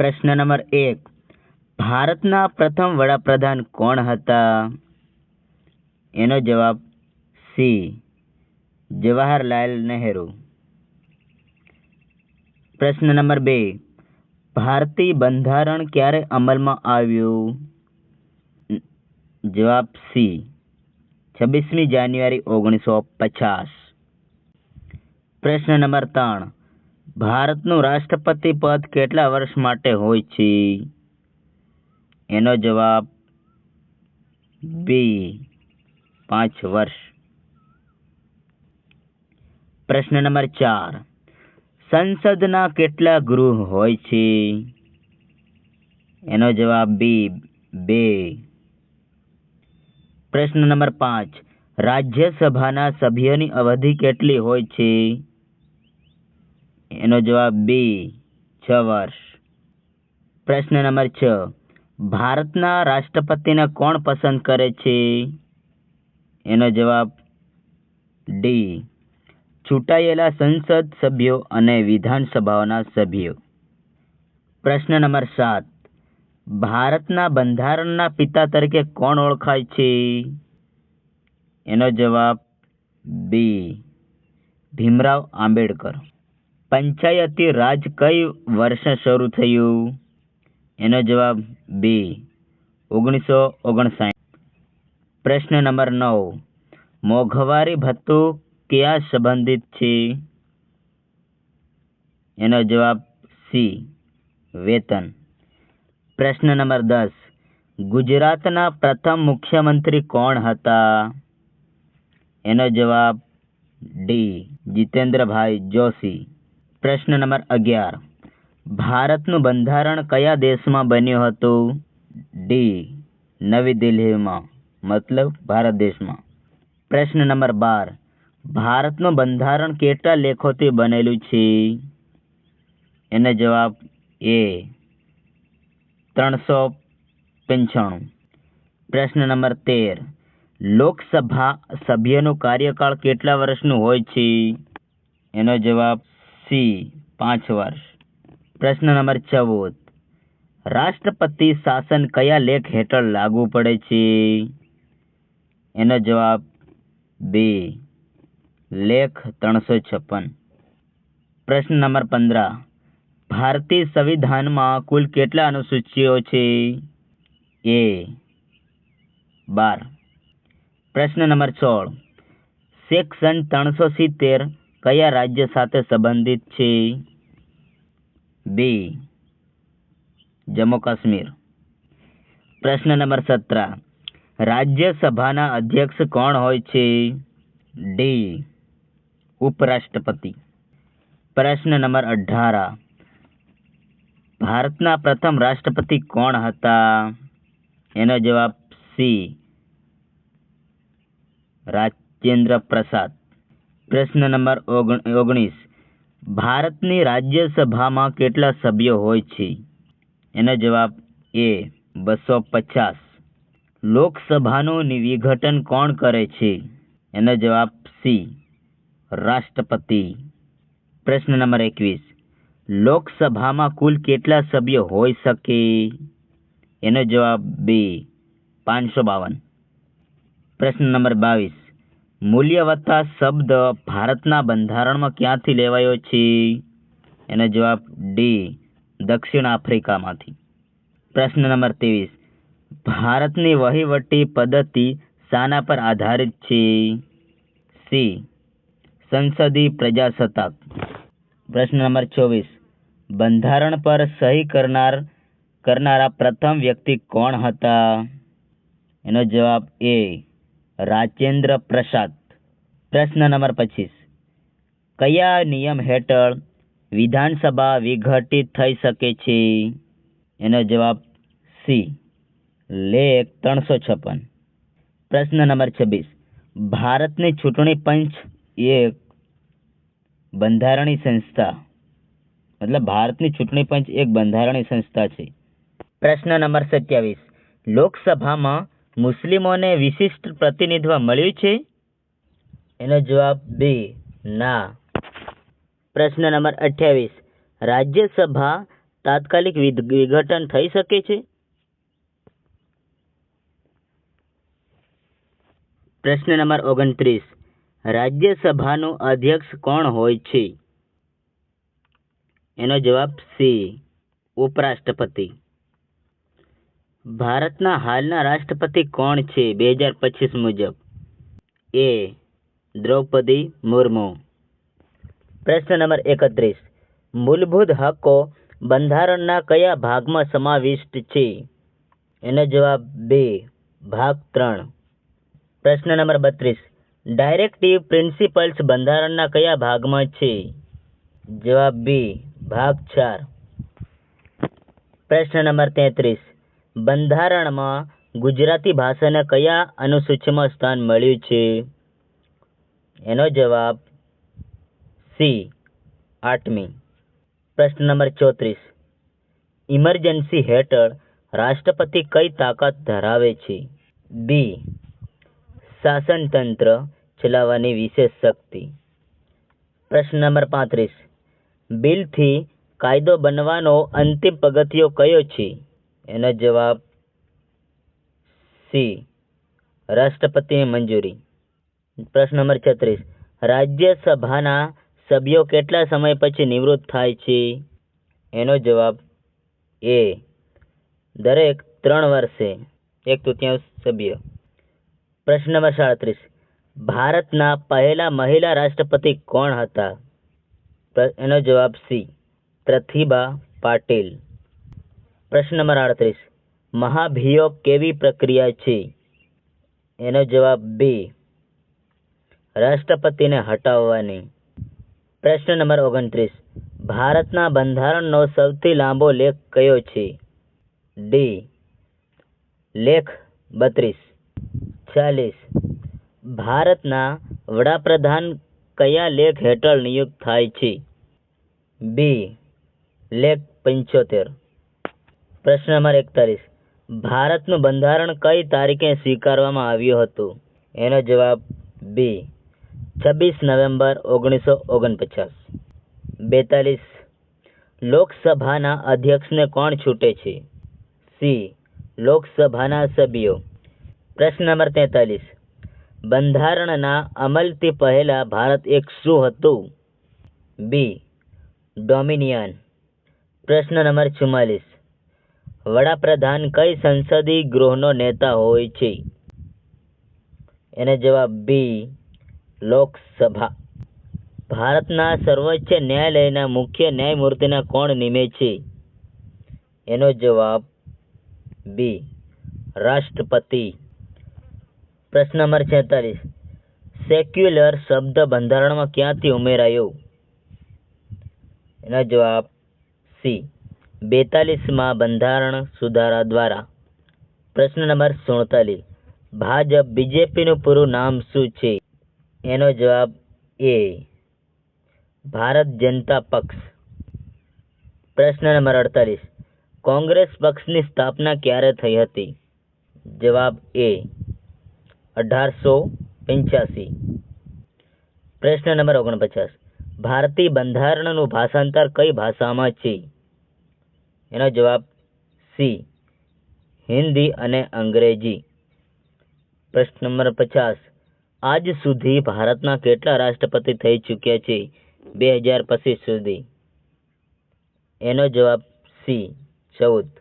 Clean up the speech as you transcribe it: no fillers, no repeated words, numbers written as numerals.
પ્રશ્ન નંબર 1, ભારતના પ્રથમ વડાપ્રધાન કોણ હતા? એનો જવાબ સી, જવાહરલાલ નહેરુ. પ્રશ્ન નંબર 2, ભારતીય બંધારણ ક્યારે અમલમાં આવ્યું? જવાબ સી, 26મી જાન્યુઆરી 1950. પ્રશ્ન નંબર 3, ભારતનું રાષ્ટ્રપતિ પદ કેટલા વર્ષ માટે હોય છે? એનો જવાબ બી, 5 વર્ષ. પ્રશ્ન નંબર 4, સંસદના કેટલા ગૃહ હોય છે? એનો જવાબ બી, 2. પ્રશ્ન નંબર 5, રાજ્યસભાના સભ્યોની અવધિ કેટલી હોય છે? એનો જવાબ બી, 6 વર્ષ. પ્રશ્ન નંબર 6, ભારતના રાષ્ટ્રપતિને કોણ પસંદ કરે છે? એનો જવાબ ડી, ચૂંટાયેલા સંસદ સભ્યો અને વિધાનસભાઓના સભ્યો. પ્રશ્ન નંબર 7, ભારતના બંધારણના પિતા તરીકે કોણ ઓળખાય છે? એનો જવાબ બી, ભીમરાવ આંબેડકર. પંચાયતી રાજ કઈ વર્ષે શરૂ થયું? એનો જવાબ બી, 1959. પ્રશ્ન નંબર 9, મોંઘવારી ભથ્થું ક્યાં સંબંધિત છે? એનો જવાબ સી, વેતન. પ્રશ્ન નંબર 10, ગુજરાતના પ્રથમ મુખ્યમંત્રી કોણ હતા? એનો જવાબ ડી, જીતેન્દ્રભાઈ જોશી. પ્રશ્ન નંબર 11, ભારતનું બંધારણ કયા દેશમાં બન્યું હતું? ડી, નવી દિલ્હીમાં, મતલબ ભારત દેશમાં. પ્રશ્ન નંબર 12, ભારતનું બંધારણ કેટલા લેખોથી બનેલું છે? એનો જવાબ એ, 395. પ્રશ્ન નંબર 13, લોકસભા સભ્યનું કાર્યકાળ કેટલા વર્ષનું હોય છે? એનો જવાબ સી, 5 વર્ષ. પ્રશ્ન નંબર 14, રાષ્ટ્રપતિ શાસન કયા લેખ હેઠળ લાગુ પડે છે? એનો જવાબ બી, લેખ 356. પ્રશ્ન નંબર 15, ભારતીય સંવિધાનમાં કુલ કેટલા અનુસૂચિઓ છે? એ, 12. પ્રશ્ન નંબર 16, સેક્શન 370 કયા રાજ્ય સાથે સંબંધિત છે? બી, જમ્મુ કાશ્મીર. પ્રશ્ન નંબર 17, રાજ્યસભાના અધ્યક્ષ કોણ હોય છે? ડી, ઉપરાષ્ટ્રપતિ. પ્રશ્ન નંબર 18, ભારતના પ્રથમ રાષ્ટ્રપતિ કોણ હતા? એનો જવાબ સી, રાજેન્દ્ર પ્રસાદ. પ્રશ્ન નંબર 19, ભારતની રાજ્યસભામાં કેટલા સભ્યો હોય છે? એનો જવાબ એ, 250. લોકસભાનું વિઘટન કોણ કરે છે? એનો જવાબ સી, રાષ્ટ્રપતિ. પ્રશ્ન નંબર 21, લોકસભામાં કુલ કેટલા સભ્યો હોઈ શકે? એનો જવાબ બી, 552. પ્રશ્ન નંબર 22, મૂલ્યવત્તા શબ્દ ભારતના બંધારણમાં ક્યાંથી લેવાયો છે? એનો જવાબ ડી, દક્ષિણ આફ્રિકામાંથી. પ્રશ્ન નંબર 23, ભારતની વહીવટી પદ્ધતિ શાના પર આધારિત છે? સી, સંસદીય પ્રજાસત્તાક. પ્રશ્ન નંબર 24, બંધારણ પર સહી કરનારા પ્રથમ વ્યક્તિ કોણ હતા? એનો જવાબ એ, રાજેન્દ્ર પ્રસાદ. પ્રશ્ન નંબર 25, કયા નિયમ હેઠળ વિધાનસભા વિઘટિત થઈ શકે છે? એનો જવાબ સી, લેખ 356. પ્રશ્ન નંબર 26, ભારતની ચૂંટણી પંચ એક બંધારણીય સંસ્થા, મતલબ ભારતની ચૂંટણી પંચ એક બંધારણીય સંસ્થા છે. પ્રશ્ન નંબર 27, લોકસભામાં મુસ્લિમોને વિશિષ્ટ પ્રતિનિધિત્વ મળ્યું છે? એનો જવાબ બી, ના. પ્રશ્ન નંબર 28, રાજ્યસભા તાત્કાલિક વિઘટન થઈ શકે છે? પ્રશ્ન નંબર 29. રાજ્યસભાનો અધ્યક્ષ કોણ હોય છે? એનો જવાબ સી, ઉપરાષ્ટ્રપતિ. ભારતના હાલના રાષ્ટ્રપતિ કોણ છે 2025 મુજબ? એ, દ્રૌપદી મુર્મુ. પ્રશ્ન નંબર 31. મૂળભૂત હકો બંધારણના કયા ભાગમાં સમાવિષ્ટ છે? એનો જવાબ બે, ભાગ 3. પ્રશ્ન નંબર 32. ડાયરેક્ટિવ પ્રિન્સિપલ્સ બંધારણના કયા ભાગમાં છે? જવાબ બી, ભાગ 4. પ્રશ્ન નંબર 33. બંધારણમાં ગુજરાતી ભાષાને કયા અનુસૂચિમાં સ્થાન મળ્યું છે? એનો જવાબ સી, 8મી. પ્રશ્ન નંબર 34. ઇમરજન્સી હેઠળ રાષ્ટ્રપતિ કઈ તાકાત ધરાવે છે? બી, શાસનતંત્ર ચલાવવાની વિશેષ શક્તિ. પ્રશ્ન નંબર 35. બિલથી કાયદો બનવાનો અંતિમ પગથિયો કયો છે? એનો જવાબ સી, રાષ્ટ્રપતિની મંજૂરી. પ્રશ્ન નંબર 36. રાજ્યસભાના સભ્યો કેટલા સમય પછી નિવૃત્ત થાય છે? એનો જવાબ એ, દરેક 3 વર્ષે 1/3 સભ્ય. પ્રશ્ન નંબર 37. ભારતના પહેલા મહિલા રાષ્ટ્રપતિ કોણ હતા? એનો જવાબ સી, પ્રતિભા પાટીલ. પ્રશ્ન નંબર 38. મહાભિયોગ કેવી પ્રક્રિયા છે? એનો જવાબ બી, રાષ્ટ્રપતિને હટાવવાની. પ્રશ્ન નંબર 29. ભારતના બંધારણનો સૌથી લાંબો લેખ કયો છે? ડી, લેખ 32. 40. ભારતના વડાપ્રધાન કયા લેખ હેઠળ નિયુક્ત થાય છે? બી, લેખ 75. પ્રશ્ન નંબર 41. ભારતનું બંધારણ કઈ તારીખે સ્વીકારવામાં આવ્યું હતું? એનો જવાબ બી, 26 નવેમ્બર 1949. 42. લોકસભાના અધ્યક્ષને કોણ ચૂંટે છે? સી, લોકસભાના સભ્યો. પ્રશ્ન નંબર 43. બંધારણના અમલથી પહેલા ભારત એક શું હતું? બી, ડોમિનિયન. પ્રશ્ન નંબર 44. વડાપ્રધાન કઈ સંસદીય ગૃહનો નેતા હોય છે? એનો જવાબ બી, લોકસભા. ભારતના સર્વોચ્ચ ન્યાયાલયના મુખ્ય ન્યાયમૂર્તિને કોણ નિમે છે? એનો જવાબ બી, રાષ્ટ્રપતિ. પ્રશ્ન નંબર 46. સેક્યુલર શબ્દ બંધારણમાં ક્યાંથી ઉમેરાયો? એનો જવાબ સી, 42માં બંધારણ સુધારા દ્વારા. પ્રશ્ન નંબર 47. ભાજપ બીજેપીનું પૂરું નામ શું છે? એનો જવાબ એ, ભારત જનતા પક્ષ. પ્રશ્ન નંબર 48. કોંગ્રેસ પક્ષની સ્થાપના ક્યારે થઈ હતી? જવાબ એ, 1885. પ્રશ્ન નંબર 49. ભારતીય બંધારણનું ભાષાંતર કઈ ભાષામાં છે? એનો જવાબ સી, હિન્દી અને અંગ્રેજી. પ્રશ્ન નંબર 50. આજ સુધી ભારતના કેટલા રાષ્ટ્રપતિ થઈ ચૂક્યા છે 2025 સુધી? એનો જવાબ સી, 14.